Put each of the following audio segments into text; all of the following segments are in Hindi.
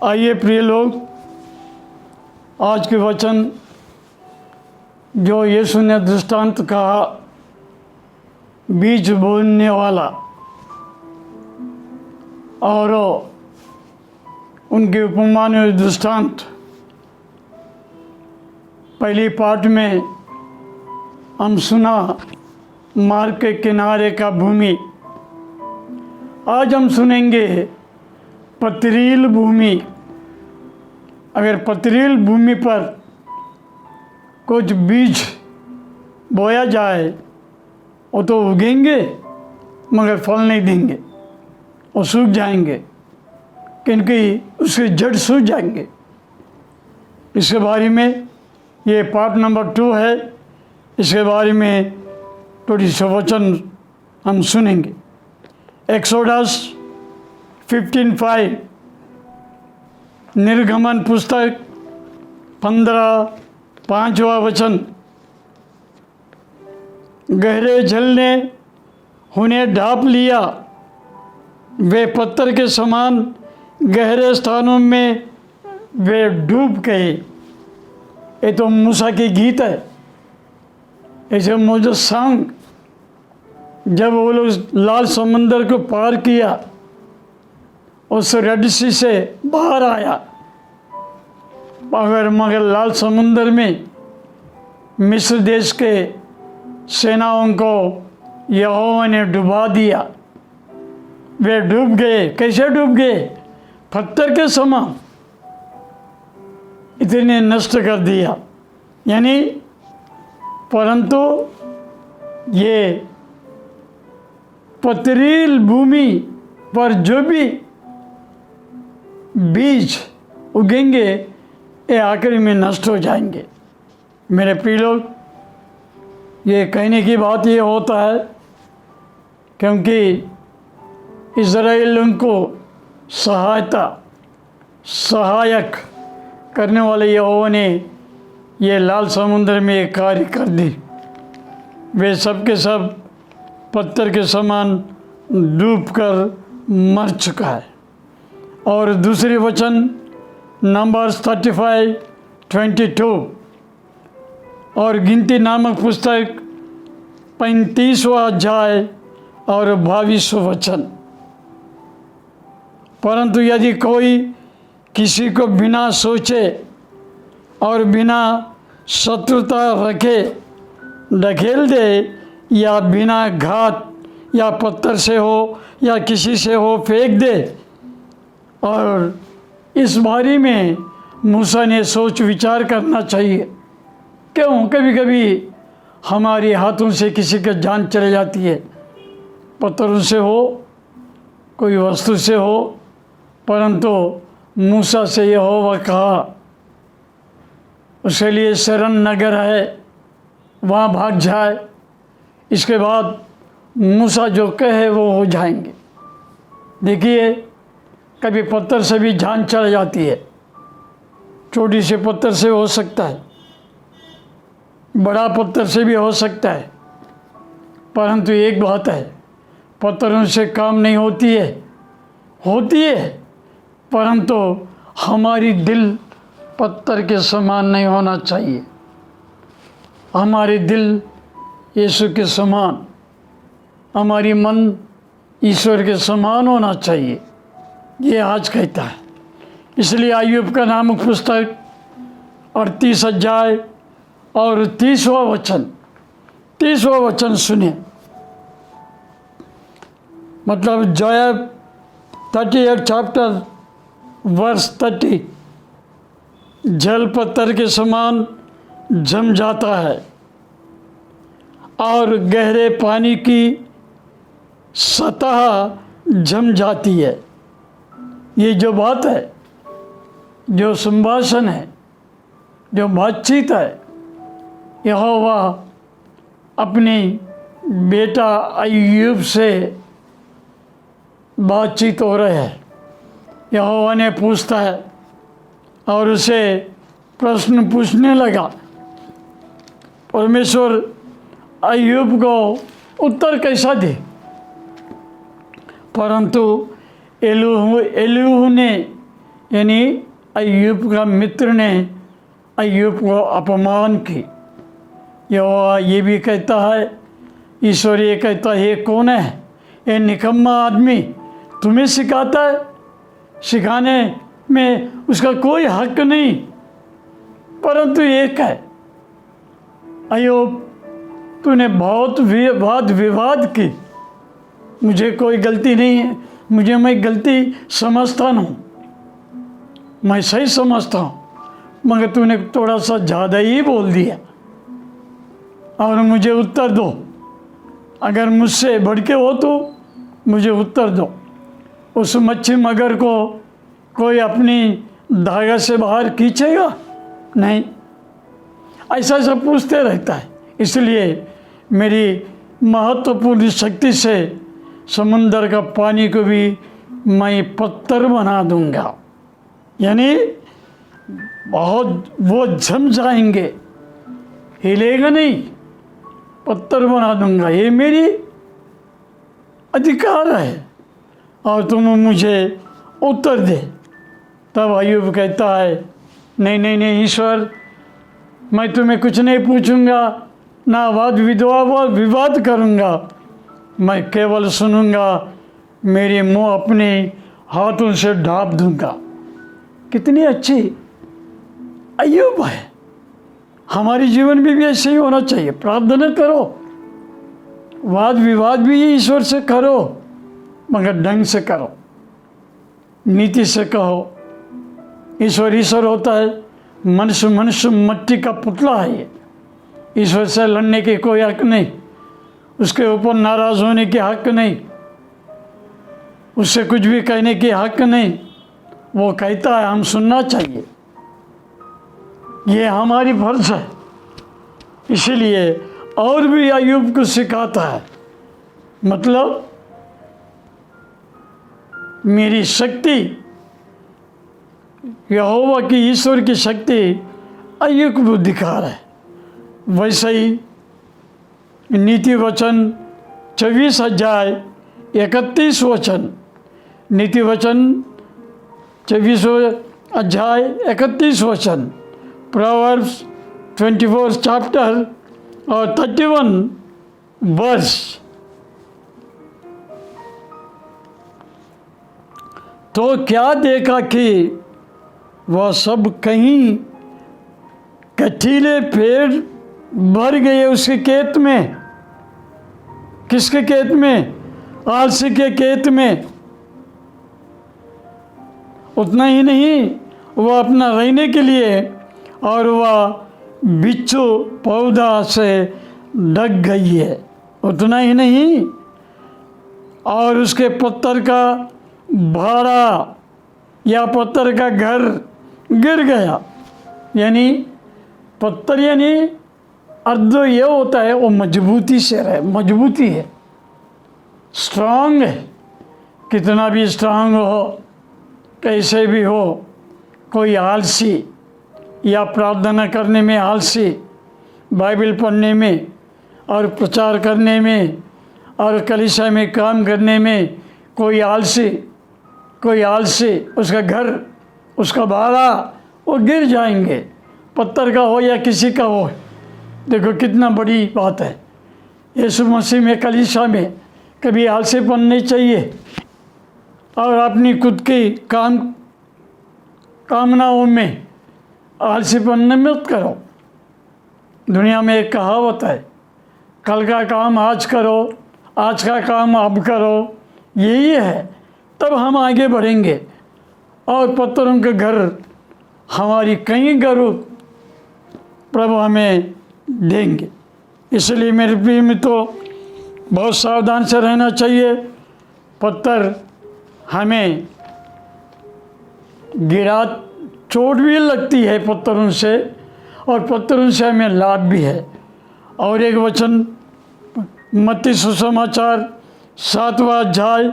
आइए प्रिय लोग, आज के वचन जो यीशु ने दृष्टांत कहा, बीज बोने वाला, और उनके उपमा में दृष्टांत पहली पार्ट में हम सुना मार्ग के किनारे का भूमि। आज हम सुनेंगे पथरील भूमि। अगर पथरील भूमि पर कुछ बीज बोया जाए वो तो उगेंगे मगर फल नहीं देंगे, वो सूख जाएंगे क्योंकि उसके जड़ सूख जाएंगे। इसके बारे में ये पार्ट नंबर 2 है। इसके बारे में थोड़ी सा वचन हम सुनेंगे। एक्सोडस 15:5, निर्गमन पुस्तक 15:5वां वचन। गहरे जल ने उन्हें ढांप लिया, वे पत्थर के समान गहरे स्थानों में वे डूब गए। ये तो मूसा की गीत है। ऐसे मोजस सॉन्ग, जब वो लोग लाल समंदर को पार किया, उस रेड सी से बाहर आया, मगर लाल समुंदर में मिस्र देश के सेनाओं को यहोवा ने डुबा दिया। वे डूब गए। कैसे डूब गए? पत्थर के समान इतने नष्ट कर दिया। यानी परंतु ये पथरील भूमि पर जो भी बीज उगेंगे ये आखिर में नष्ट हो जाएंगे। मेरे प्रिय लोग, ये कहने की बात ये होता है क्योंकि इज़राइलियों को सहायक करने वाले यहोवा ने ये लाल समुद्र में एक कार्य कर दी। वे सब के सब पत्थर के समान डूबकर मर चुका है। और दूसरी वचन नंबर्स 35:22 और गिनती नामक पुस्तक 35वां अध्याय और 22वां वचन। परंतु यदि कोई किसी को बिना सोचे और बिना शत्रुता रखे ढकेल दे, या बिना घात या पत्थर से हो या किसी से हो फेंक दे, और इस बारे में मूसा ने सोच विचार करना चाहिए। क्यों कभी कभी हमारे हाथों से किसी की जान चली जाती है, पत्थरों से हो, कोई वस्तु से हो, परंतु मूसा से यहोवा कहा उसके लिए शरण नगर है, वहाँ भाग जाए। इसके बाद मूसा जो कहे वो हो जाएंगे। देखिए, कभी पत्थर से भी जान चली जाती है। छोटी से पत्थर से हो सकता है, बड़ा पत्थर से भी हो सकता है, परंतु एक बात है, पत्थरों से काम नहीं होती है, परंतु हमारी दिल पत्थर के समान नहीं होना चाहिए। हमारे दिल यीशु के समान, हमारी मन ईश्वर के समान होना चाहिए, ये आज कहता है। इसलिए अय्यूब का नामक पुस्तक 38 अध्याय और 30वां वचन सुने। मतलब जोएब 38 चैप्टर वर्स 30, जल पत्थर के समान जम जाता है और गहरे पानी की सतह जम जाती है। ये जो बात है, जो संभाषण है, जो बातचीत है, यहोवा अपनी बेटा अय्यूब से बातचीत हो रहे हैं। यहोवा ने पूछता है और उसे प्रश्न पूछने लगा। परमेश्वर अय्यूब को उत्तर कैसा दे? परंतु एलीहू ने यानी अय्यूब का मित्र ने अय्यूब को अपमान की। यहोवा ये भी कहता है, ईश्वर ये कहता है, ये कौन है, ये निकम्मा आदमी तुम्हें सिखाता है? सिखाने में उसका कोई हक नहीं, परंतु एक है, अय्यूब तूने बहुत वाद विवाद की, मुझे कोई गलती नहीं है, मैं गलती समझता हूँ, मैं सही समझता हूँ, मगर तूने थोड़ा सा ज़्यादा ही बोल दिया और मुझे उत्तर दो। अगर मुझसे भड़के हो तो मुझे उत्तर दो। उस मच्छी मगर को कोई अपनी धागा से बाहर खींचेगा? नहीं। ऐसा सब पूछते रहता है। इसलिए मेरी महत्वपूर्ण शक्ति से समुंदर का पानी को भी मैं पत्थर बना दूंगा, यानी बहुत वो जम जाएंगे, हिलेगा नहीं, पत्थर बना दूंगा। ये मेरी अधिकार है और तुम मुझे उत्तर दे। तब अय्यूब कहता है, नहीं नहीं नहीं ईश्वर, मैं तुम्हें कुछ नहीं पूछूंगा, ना वाद विवाद करूंगा, मैं केवल सुनूंगा, मेरे मुंह अपने हाथों से ढाँप दूंगा। कितनी अच्छी अय्यूब है। हमारे जीवन में भी ऐसे ही होना चाहिए। प्रार्थना करो, वाद विवाद भी ईश्वर से करो, मगर ढंग से करो, नीति से कहो। ईश्वर होता है, मनुष्य मट्टी का पुतला है। ये ईश्वर से लड़ने की कोई हक नहीं, उसके ऊपर नाराज होने की हक नहीं, उससे कुछ भी कहने की हक नहीं। वो कहता है, हम सुनना चाहिए, ये हमारी फर्ज है। इसीलिए और भी अय्यूब को सिखाता है, मतलब मेरी शक्ति, यहोवा की, ईश्वर की शक्ति अय्यूब को दिखा रहा है। वैसे ही नीति वचन 24 अध्याय 31 वचन, नीति वचन 24 अध्याय 31 वचन, प्रोवर्ब्स 24 चैप्टर और 31 वर्ष। तो क्या देखा कि वह सब कहीं कटीले पेड़ भर गए उसके खेत में। किसके खेत में? आलसी के खेत में। उतना ही नहीं, वह अपना रहने के लिए और वह बिच्छू पौधा से ढक गई है। उतना ही नहीं, और उसके पत्थर का भाड़ा या पत्थर का घर गिर गया। यानी पत्थर, यानी अर्थ ये होता है वो मजबूती से रहे, मजबूती है, स्ट्रांग है। कितना भी स्ट्रांग हो, कैसे भी हो, कोई आलसी या प्रार्थना करने में आलसी, बाइबल पढ़ने में और प्रचार करने में और कलीसिया में काम करने में कोई आलसी, उसका घर, उसका भाड़ा वो गिर जाएंगे, पत्थर का हो या किसी का हो। देखो कितना बड़ी बात है। यीशु मसीह में, कलीसिया में कभी आलसीपन नहीं चाहिए और अपनी खुद की कामनाओं में आलसीपन मत करो। दुनिया में एक कहावत है, कल का काम आज करो, आज का काम अब करो। यही है, तब हम आगे बढ़ेंगे और पत्थरों के घर हमारी कई घरों प्रभु हमें देंगे। इसलिए मेरे प्रिय मित्रों, बहुत सावधान से रहना चाहिए। पत्थर हमें गिरा, चोट भी लगती है पत्थरों से, और पत्थरों से हमें लाभ भी है। और एक वचन मत्ती सुसमाचार 7वां अध्याय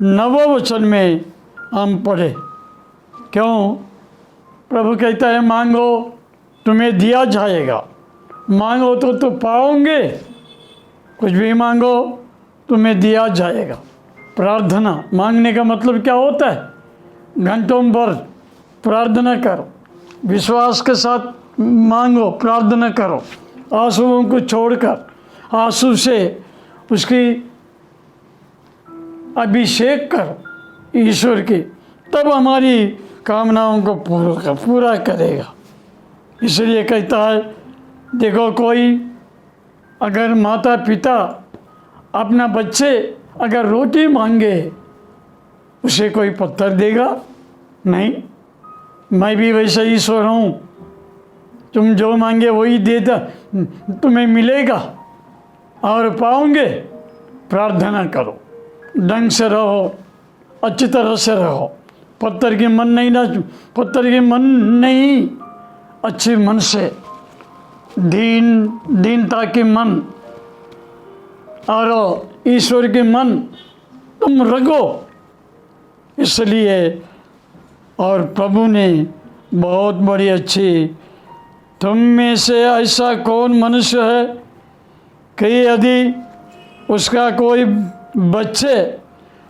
9वां वचन में हम पढ़े। क्यों? प्रभु कहता है, मांगो तुम्हें दिया जाएगा, मांगो तो पाओगे, कुछ भी मांगो तुम्हें दिया जाएगा। प्रार्थना मांगने का मतलब क्या होता है? घंटों भर प्रार्थना करो, विश्वास के साथ मांगो, प्रार्थना करो, आंसुओं को छोड़कर आंसू से उसकी अभिषेक करो ईश्वर की, तब हमारी कामनाओं को पूरा करेगा। इसलिए कहता है, देखो कोई अगर माता पिता अपना बच्चे अगर रोटी मांगे उसे कोई पत्थर देगा? नहीं। मैं भी वैसा ईश्वर हूँ, तुम जो मांगे वही देता तुम्हें मिलेगा और पाओगे। प्रार्थना करो, ढंग से रहो, अच्छी तरह से रहो, पत्थर के मन नहीं, अच्छे मन से, दीनता के मन और ईश्वर के मन तुम रखो। इसलिए और प्रभु ने बहुत बड़ी अच्छी, तुम में से ऐसा कौन मनुष्य है कि यदि उसका कोई बच्चे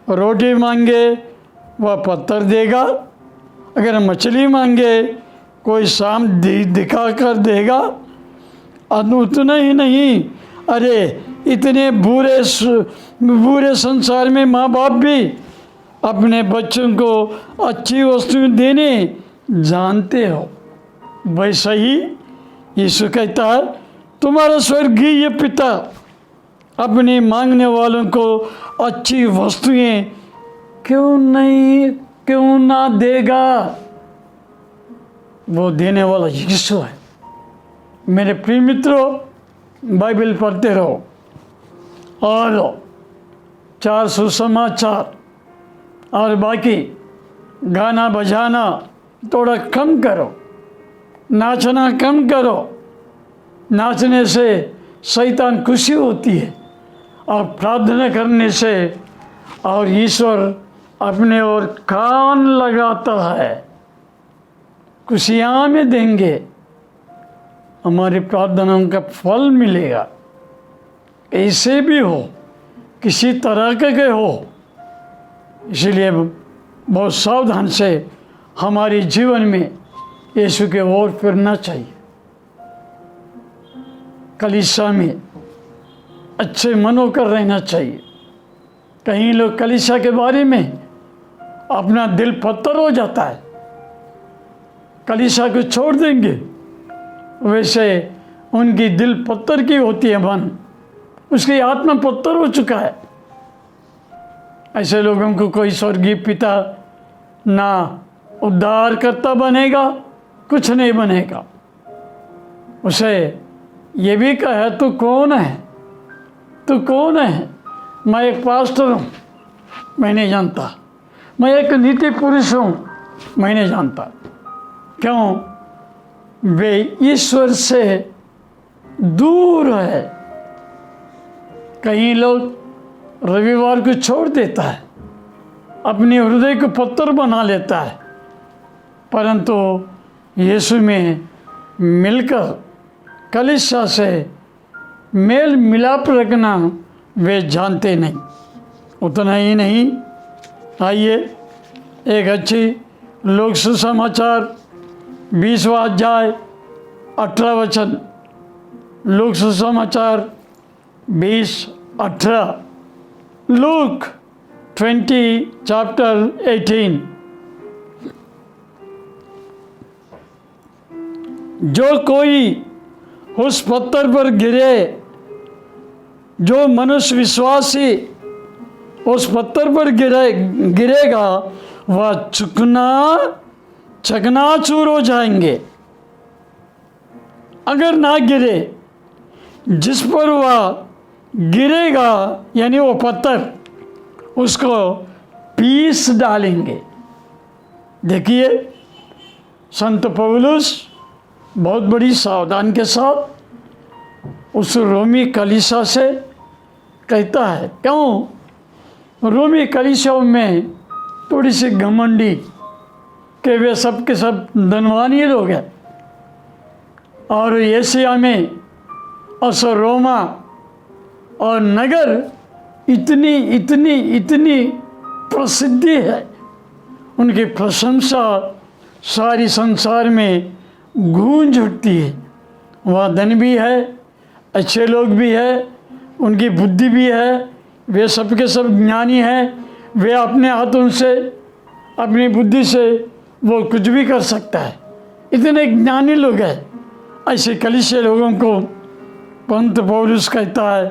रोटी मांगे वह पत्थर देगा? अगर मछली मांगे कोई शाम दिखा कर देगा? उतना ही नहीं, अरे इतने बुरे संसार में माँ बाप भी अपने बच्चों को अच्छी वस्तु देने जानते हो। वैसा ही यीशु कहता है, तुम्हारा स्वर्गीय पिता अपने मांगने वालों को अच्छी वस्तुएं क्यों ना देगा? वो देने वाला यीशु है। मेरे प्रिय मित्रों, बाइबल पढ़ते रहो और 4 सुसमाचार और बाकी गाना बजाना थोड़ा कम करो, नाचना कम करो। नाचने से शैतान खुशी होती है और प्रार्थना करने से और ईश्वर अपने ओर कान लगाता है, खुशियाँ में देंगे, हमारी प्रार्थनाओं का फल मिलेगा। कैसे भी हो, किसी तरह के हो, इसलिए बहुत सावधान से हमारे जीवन में यीशु के ओर फिरना चाहिए। कलीसिया में अच्छे मनों कर रहना चाहिए। कहीं लोग कलीसिया के बारे में अपना दिल पत्थर हो जाता है, कलीसिया को छोड़ देंगे, वैसे उनकी दिल पत्थर की होती है, मन, उसकी आत्मा पत्थर हो चुका है। ऐसे लोगों को कोई स्वर्गीय पिता ना उद्धारकर्ता बनेगा, कुछ नहीं बनेगा। उसे ये भी कहे, तू कौन है? तू कौन है? मैं एक पास्टर हूँ, मैं नहीं जानता। मैं एक नीति पुरुष हूँ, मैं नहीं जानता। क्यों? वे ईश्वर से दूर है। कई लोग रविवार को छोड़ देता है, अपने हृदय को पत्थर बना लेता है, परंतु यीशु में मिलकर कलीसिया से मेल मिलाप रखना वे जानते नहीं। उतना ही नहीं, आइए एक अच्छी लोक सुसमाचार 20वां अध्याय 18 वचन, लोक सुसमाचार 20:18, लूक 20:18। जो कोई उस पत्थर पर गिरे, जो मनुष्य विश्वासी उस पत्थर पर गिरेगा, वह चकनाचूर हो जाएंगे। अगर ना गिरे, जिस पर वह गिरेगा यानी वो पत्थर, उसको पीस डालेंगे। देखिए, संत पौलुस बहुत बड़ी सावधान के साथ उस रोमी कलीसिया से कहता है। क्यों? रोमी कलीसिया में थोड़ी सी घमंडी कि वे सब के सब धनवानी लोग हैं, और एशिया में और रोमा और नगर इतनी प्रसिद्धि है, उनकी प्रशंसा सारी संसार में गूंज उठती है। वहाँ धन भी है, अच्छे लोग भी है, उनकी बुद्धि भी है, वे सबके सब ज्ञानी हैं, वे अपने हाथों से अपनी बुद्धि से वो कुछ भी कर सकता है, इतने ज्ञानी लोग हैं। ऐसे कलीसिया लोगों को पंत पौलुस कहता है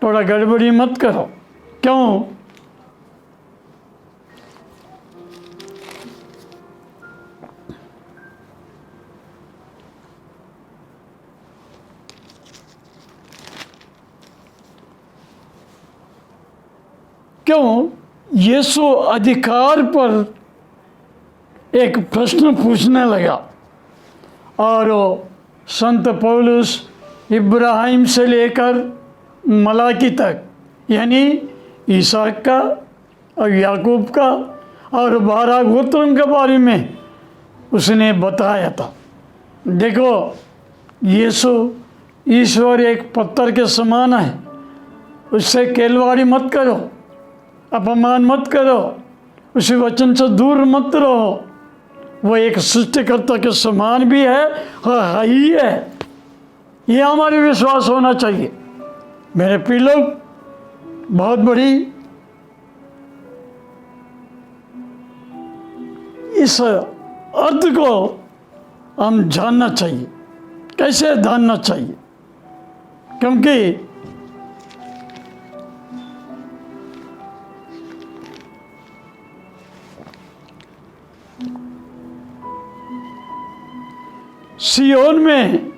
थोड़ा गड़बड़ी मत करो। क्यों? क्यों? यीशु अधिकार पर एक प्रश्न पूछने लगा और संत पौलुस इब्राहिम से लेकर मलाकी तक, यानी इसहाक का और याकूब का और 12 गोत्रों के बारे में उसने बताया था। देखो, यीशु ईश्वर एक पत्थर के समान है, उससे केलवाड़ी मत करो, अपमान मत करो, उसी वचन से दूर मत रहो। वो एक सृष्टिकर्ता के समान भी है और ही है। ये हमारे विश्वास होना चाहिए। मेरे प्रिय लोग, बहुत बड़ी इस अर्थ को हम जानना चाहिए। कैसे जानना चाहिए? क्योंकि सियोन में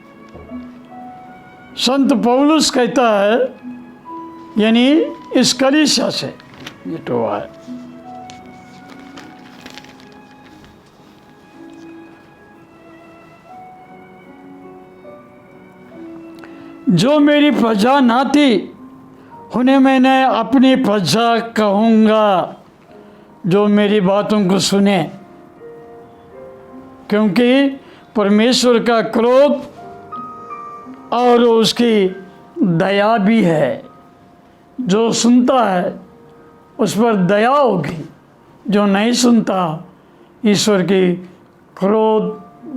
संत पौलुस कहता है, यानी इस कलीसिया से ये तो है, जो मेरी प्रजा ना थी उन्हें मैंने अपनी प्रजा कहूँगा, जो मेरी बातों को सुने। क्योंकि परमेश्वर का क्रोध और उसकी दया भी है। जो सुनता है उस पर दया होगी, जो नहीं सुनता ईश्वर की क्रोध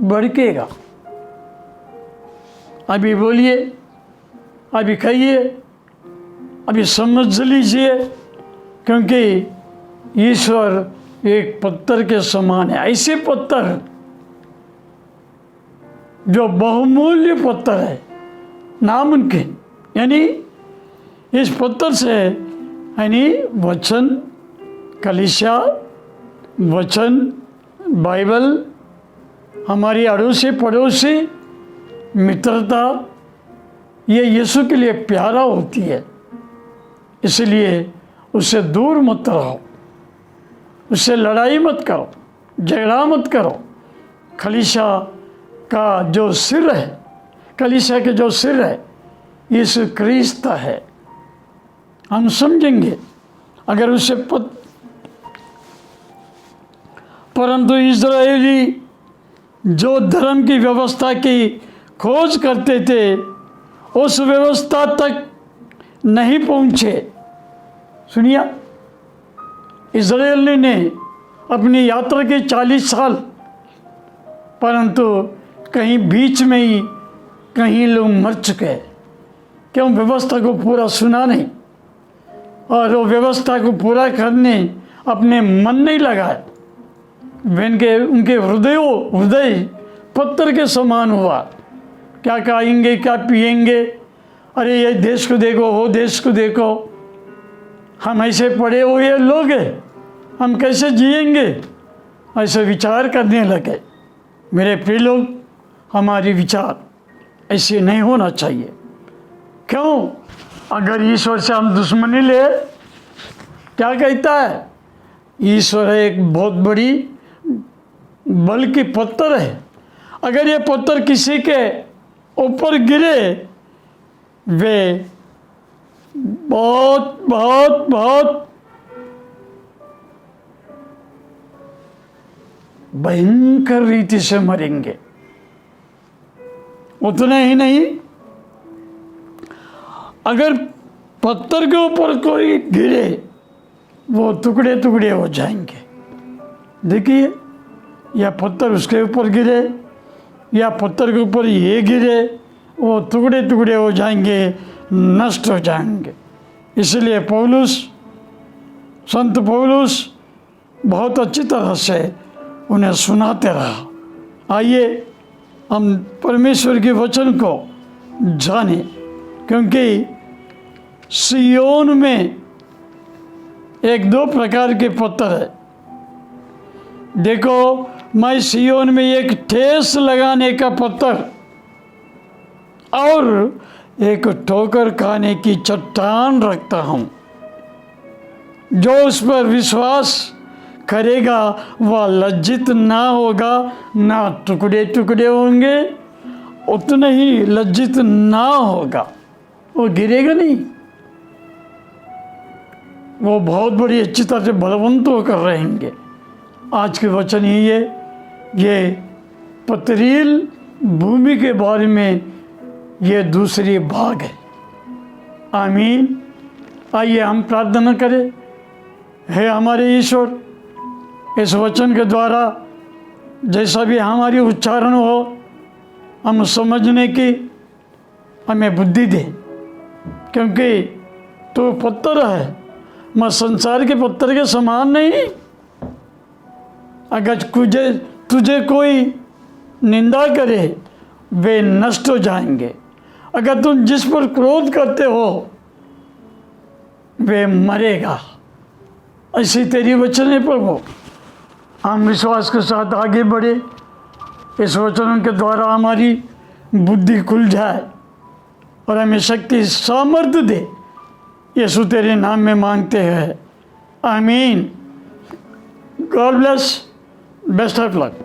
भड़केगा। अभी बोलिए, अभी कहिए, अभी समझ लीजिए, क्योंकि ईश्वर एक पत्थर के समान है। ऐसे पत्थर जो बहुमूल्य पत्थर है, नामुमकिन, यानी इस पत्थर से, यानी वचन, कलीसिया, वचन, बाइबल, हमारी अड़ोसी पड़ोसी, मित्रता, ये यीशु के लिए प्यारा होती है। इसलिए उससे दूर मत रहो, उससे लड़ाई मत करो, झगड़ा मत करो। कलीसिया का जो सिर है, कलीसिया के जो सिर है, यीशु क्रिस्त है। हम समझेंगे अगर उससे परंतु इज़राइली जो धर्म की व्यवस्था की खोज करते थे, उस व्यवस्था तक नहीं पहुँचे। सुनिए, इज़राइल ने अपनी यात्रा के 40 साल, परंतु कहीं बीच में ही कहीं लोग मर चुके। क्यों? व्यवस्था को पूरा सुना नहीं, और वो व्यवस्था को पूरा करने अपने मन नहीं लगाए। उनके हृदय पत्थर के समान हुआ। क्या खाएंगे, क्या पिएंगे, अरे ये देश को देखो, वो देश को देखो, हम ऐसे पड़े हुए लोग हैं, हम कैसे जिएंगे, ऐसे विचार करने लगे। मेरे प्रिय लोग, हमारे विचार ऐसे नहीं होना चाहिए। क्यों? अगर ईश्वर से हम दुश्मनी ले, क्या कहता है? ईश्वर एक बहुत बड़ी बल की पत्थर है। अगर ये पत्थर किसी के ऊपर गिरे, वे बहुत बहुत बहुत भयंकर रीति से मरेंगे। उतना ही नहीं, अगर पत्थर के ऊपर कोई गिरे, वो टुकड़े टुकड़े हो जाएंगे। देखिए, या पत्थर उसके ऊपर गिरे या पत्थर के ऊपर ये गिरे, वो टुकड़े टुकड़े हो जाएंगे, नष्ट हो जाएंगे। इसलिए संत पौलुस बहुत अच्छी तरह से उन्हें सुनाते रहा। आइए हम परमेश्वर के वचन को जाने, क्योंकि सियोन में एक दो प्रकार के पत्थर है। देखो, मैं सियोन में एक ठेस लगाने का पत्थर और एक ठोकर खाने की चट्टान रखता हूँ। जो उस पर विश्वास करेगा वह लज्जित ना होगा, ना टुकड़े टुकड़े होंगे, उतना ही लज्जित ना होगा, वो गिरेगा नहीं, वो बहुत बड़ी अच्छी तरह से बलवंत होकर रहेंगे। आज के वचन ही ये पथरील भूमि के बारे में ये दूसरी भाग है। आमीन। आइए हम प्रार्थना करें। हे हमारे ईश्वर, इस वचन के द्वारा जैसा भी हमारी उच्चारण हो, हम समझने की हमें बुद्धि दे, क्योंकि तो पत्थर है, मैं संसार के पत्थर के समान नहीं। अगर तुझे कोई निंदा करे वे नष्ट हो जाएंगे। अगर तुम जिस पर क्रोध करते हो वे मरेगा। ऐसी तेरी वचन है प्रभु। हम विश्वास के साथ आगे बढ़े, इस वचन के द्वारा हमारी बुद्धि खुल जाए और हमें शक्ति सामर्थ्य दे। यीशु तेरे नाम में मांगते हैं, आमीन। God bless, best of luck.